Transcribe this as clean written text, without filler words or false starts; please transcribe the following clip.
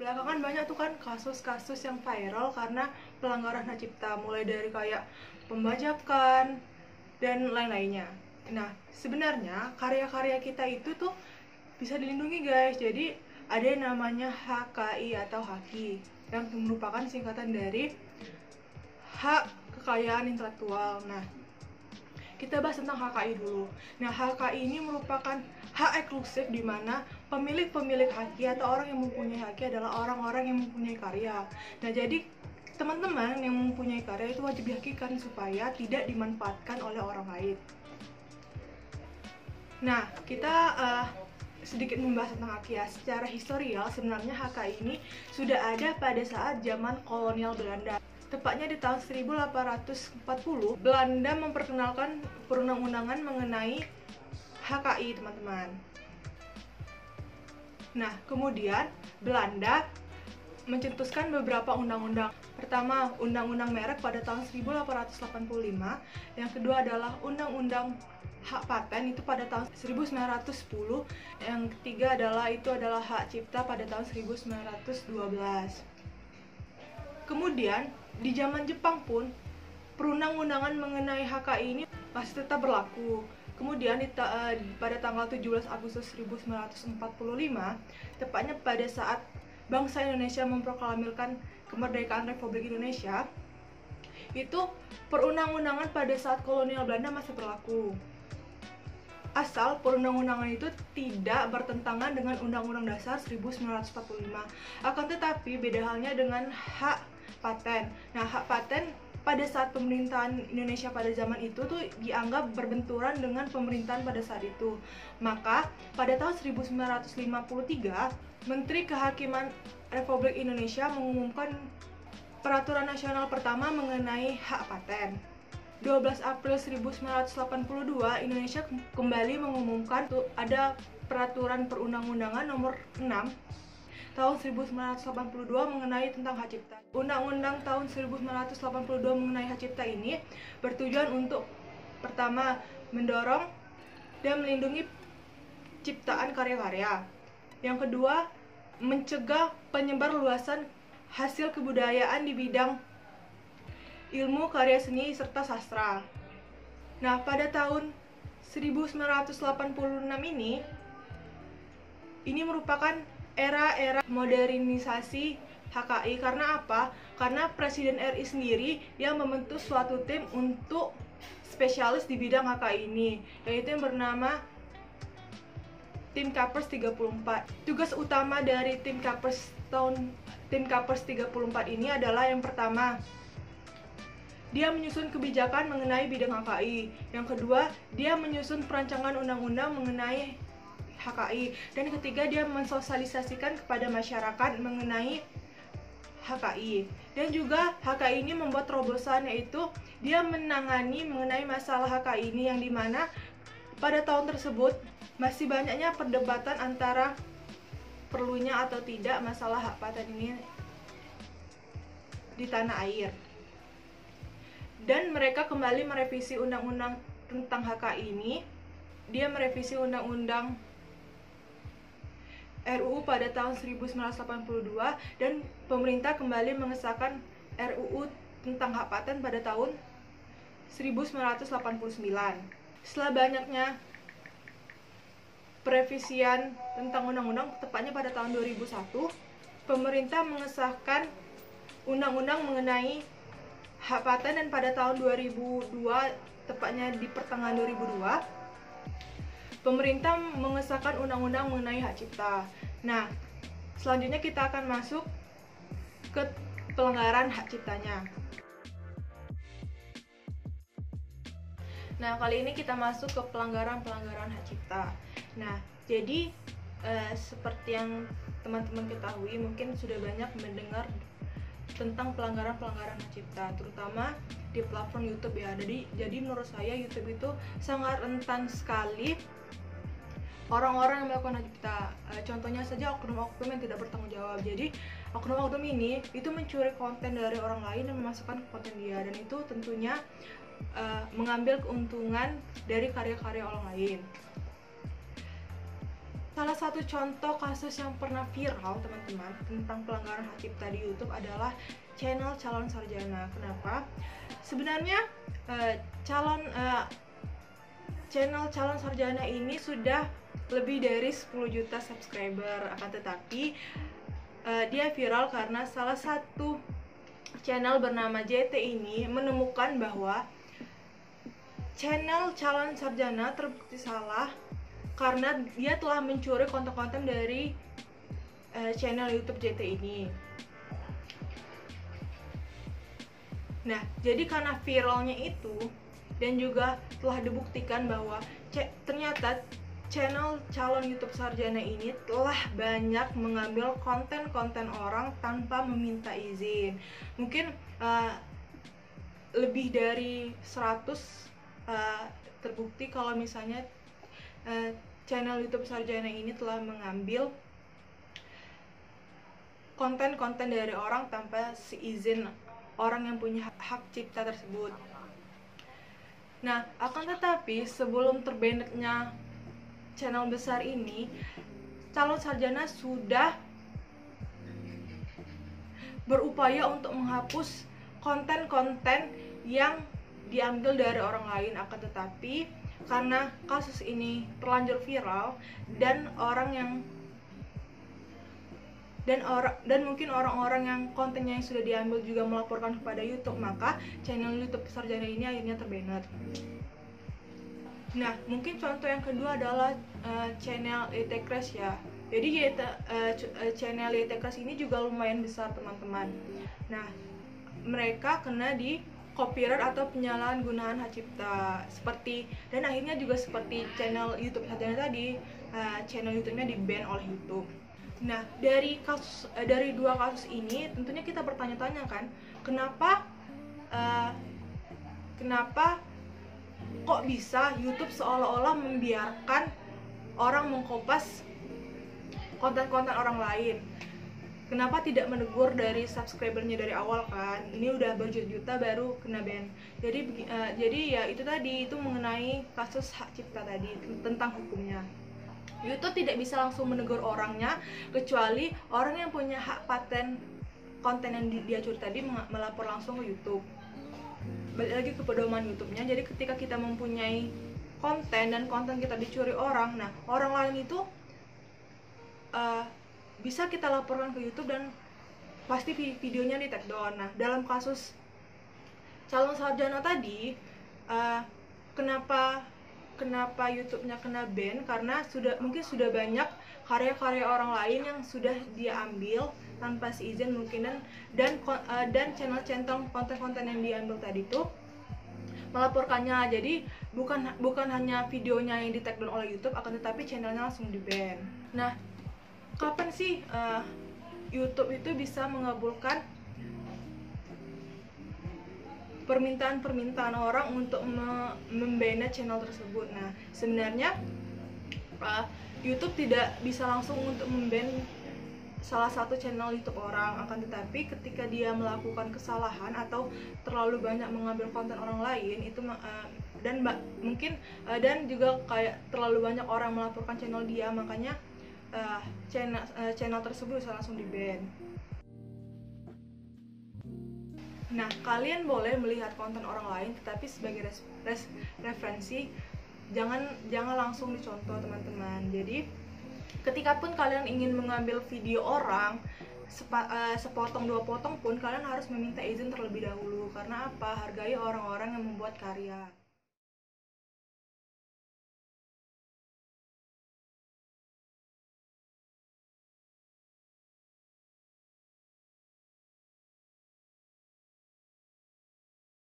Belakangan banyak tuh kan kasus-kasus yang viral karena pelanggaran hak cipta, mulai dari kayak pembajakan dan lain-lainnya. Nah, sebenarnya karya-karya kita itu tuh bisa dilindungi guys. Jadi ada yang namanya HKI atau HAKI yang merupakan singkatan dari hak kekayaan intelektual. Nah, kita bahas tentang HKI dulu. Nah, HKI ini merupakan hak eksklusif di mana pemilik-pemilik haki atau orang yang mempunyai haki adalah orang-orang yang mempunyai karya. Nah, jadi teman-teman yang mempunyai karya itu wajib dihakikan supaya tidak dimanfaatkan oleh orang lain. Nah, kita sedikit membahas tentang haki ya. Secara historial, sebenarnya HKI ini sudah ada pada saat zaman kolonial Belanda. Tepatnya di tahun 1840, Belanda memperkenalkan perundang-undangan mengenai HKI, teman-teman. Nah, kemudian Belanda mencetuskan beberapa undang-undang. Pertama, Undang-Undang Merek pada tahun 1885. Yang kedua adalah Undang-Undang Hak Paten itu pada tahun 1910. Yang ketiga adalah hak cipta pada tahun 1912. Kemudian di zaman Jepang pun perundang-undangan mengenai HKI ini masih tetap berlaku. Kemudian pada tanggal 17 Agustus 1945, tepatnya pada saat bangsa Indonesia memproklamirkan kemerdekaan Republik Indonesia, itu perundang-undangan pada saat kolonial Belanda masih berlaku. Asal perundang-undangan itu tidak bertentangan dengan Undang-Undang Dasar 1945. Akan tetapi beda halnya dengan hak paten. Nah, hak paten pada saat pemerintahan Indonesia pada zaman itu tuh dianggap berbenturan dengan pemerintahan pada saat itu. Maka pada tahun 1953, Menteri Kehakiman Republik Indonesia mengumumkan peraturan nasional pertama mengenai hak paten. 12 April 1982, Indonesia kembali mengumumkan tuh ada peraturan perundang-undangan nomor 6 tahun 1982 mengenai tentang hak cipta. Undang-undang tahun 1982 mengenai hak cipta ini bertujuan untuk pertama, mendorong dan melindungi ciptaan karya-karya. Yang kedua, mencegah penyebar luasan hasil kebudayaan di bidang ilmu, karya seni, serta sastra. Nah, pada tahun 1986 ini merupakan era modernisasi HKI. Karena apa? Karena Presiden RI sendiri yang membentuk suatu tim untuk spesialis di bidang HKI ini, yaitu yang bernama Tim Kapers 34. Tugas utama dari Tim Kapers 34 ini adalah yang pertama, dia menyusun kebijakan mengenai bidang HKI. Yang kedua, dia menyusun perancangan undang-undang mengenai HKI. Dan yang ketiga, dia mensosialisasikan kepada masyarakat mengenai HKI. Dan juga HKI ini membuat terobosan, yaitu dia menangani mengenai masalah HKI ini, yang dimana pada tahun tersebut masih banyaknya perdebatan antara perlunya atau tidak masalah hak paten ini di tanah air. Dan mereka kembali merevisi undang-undang tentang HKI ini. Dia merevisi undang-undang RUU pada tahun 1982, dan pemerintah kembali mengesahkan RUU tentang hak paten pada tahun 1989. Setelah banyaknya perevisian tentang undang-undang, tepatnya pada tahun 2001, pemerintah mengesahkan undang-undang mengenai hak paten, dan pada tahun 2002, tepatnya di pertengahan 2002, pemerintah mengesahkan undang-undang mengenai hak cipta. Nah, selanjutnya kita akan masuk ke pelanggaran hak ciptanya. Nah, kali ini kita masuk ke pelanggaran hak cipta. Nah, jadi seperti yang teman-teman ketahui, mungkin sudah banyak mendengar tentang pelanggaran hak cipta, terutama di platform YouTube ya. Jadi menurut saya YouTube itu sangat rentan sekali orang-orang yang melakukan hak cipta. Contohnya saja oknum-oknum yang tidak bertanggung jawab. Jadi oknum-oknum ini itu mencuri konten dari orang lain dan memasukkan ke konten dia, dan itu tentunya mengambil keuntungan dari karya-karya orang lain. Salah satu contoh kasus yang pernah viral teman-teman tentang pelanggaran hak cipta di YouTube adalah channel calon sarjana. Kenapa? Sebenarnya channel calon sarjana ini sudah lebih dari 10 juta subscriber, akan tetapi dia viral karena salah satu channel bernama JT ini menemukan bahwa channel calon sarjana terbukti salah karena dia telah mencuri konten-konten dari channel YouTube JT ini. Nah, jadi karena viralnya itu dan juga telah dibuktikan bahwa ternyata channel calon YouTube sarjana ini telah banyak mengambil konten-konten orang tanpa meminta izin. Mungkin lebih dari 100 terbukti kalau misalnya channel YouTube sarjana ini telah mengambil konten-konten dari orang tanpa seizin orang yang punya hak cipta tersebut. Nah, akan tetapi sebelum terbannednya channel besar ini, calon sarjana sudah berupaya untuk menghapus konten-konten yang diambil dari orang lain. Akan tetapi karena kasus ini terlanjur viral dan mungkin orang-orang yang kontennya yang sudah diambil juga melaporkan kepada YouTube, maka channel YouTube sarjana ini akhirnya terbanned. Nah, mungkin contoh yang kedua adalah channel YT Crash ya. Jadi channel YT Crash ini juga lumayan besar teman-teman. Nah, mereka kena di copyright atau penyalahgunaan hak cipta dan akhirnya juga seperti channel YouTube sarjana tadi, channel YouTube-nya di-ban oleh YouTube. Nah, dari dua kasus ini tentunya kita bertanya-tanya kan, kenapa kok bisa YouTube seolah-olah membiarkan orang mengkopas konten-konten orang lain? Kenapa tidak menegur dari subscribernya dari awal kan? Ini udah berjuta-juta baru kena ban. Jadi ya itu tadi, itu mengenai kasus hak cipta tadi, tentang hukumnya. YouTube tidak bisa langsung menegur orangnya, kecuali orang yang punya hak paten konten yang dia curi tadi melapor langsung ke YouTube. Balik lagi ke pedoman YouTube-nya. Jadi ketika kita mempunyai konten dan konten kita dicuri orang, nah orang lain itu bisa kita laporkan ke YouTube dan pasti videonya di take down. Nah, dalam kasus calon sarjana tadi, kenapa YouTube-nya kena ban? Karena mungkin sudah banyak karya-karya orang lain yang sudah dia ambil tanpa seizin mungkin, dan channel konten-konten yang diambil tadi itu melaporkannya. Jadi bukan hanya videonya yang di take down oleh YouTube, akan tetapi channelnya langsung di ban. Nah, kapan sih YouTube itu bisa mengabulkan permintaan orang untuk memban channel tersebut? Nah, sebenarnya YouTube tidak bisa langsung untuk memban salah satu channel YouTube orang, akan tetapi ketika dia melakukan kesalahan atau terlalu banyak mengambil konten orang lain itu dan juga kayak terlalu banyak orang melaporkan channel dia, makanya channel tersebut bisa langsung di-ban. Nah, kalian boleh melihat konten orang lain, tetapi sebagai referensi, jangan langsung dicontoh teman-teman. Jadi, ketika pun kalian ingin mengambil video orang, sepotong dua potong pun, kalian harus meminta izin terlebih dahulu. Karena apa? Hargai orang-orang yang membuat karya.